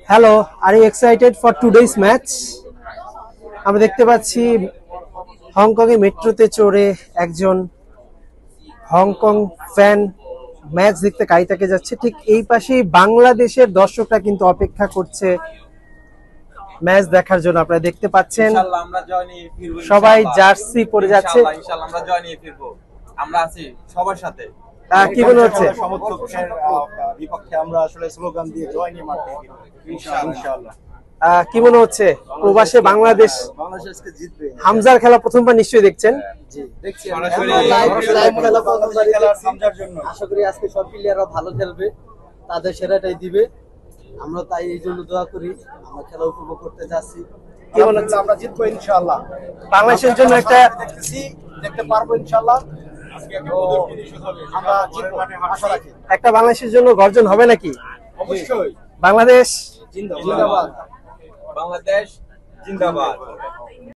Hello, are you excited for today's match? আমরা দেখতে পাচ্ছি হংকং এ মেট্রোতে চড়ে একজন হংকং ফ্যান ম্যাচ দেখতে কাইতাকে যাচ্ছে। ঠিক এই পাশেই বাংলাদেশের দর্শকরা কিন্তু অপেক্ষা করছে ম্যাচ দেখার জন্য। আপনারা দেখতে পাচ্ছেন সবাই জার্সি পরে যাচ্ছে। আমরা জয় নিয়ে ফিরবো, আমরা আছি সবার সাথে। কি মনে হচ্ছে? সমর্থকের বিপক্ষে আমরা আসলে স্লোগান দিয়ে জয় নিয়ে মাঠে ইনশাআল্লাহ। কি মনে হচ্ছে প্রবাসে বাংলাদেশ আজকে জিতবে? হামজার খেলা প্রথমবার নিশ্চয়ই দেখছেন। জি দেখছি। আশা করি আজকে সব প্লেয়াররা ভালো খেলবে, তাদের সেরাটাই দিবে। আমরা তাই এই জন্য দোয়া করি, আমরা খেলা উপভোগ করতে যাচ্ছি। কি মনে হচ্ছে? আমরা জিতবো ইনশাআল্লাহ। বাংলাদেশের জন্য একটা দেখতে পারবো ইনশাআল্লাহ। আমরা জিতবো আশা রাখি। একটা বাংলাদেশের জন্য গর্জন হবে নাকি? অবশ্যই। বাংলাদেশ জিন্দাবাদ। বাংলাদেশ জিন্দাবাদ।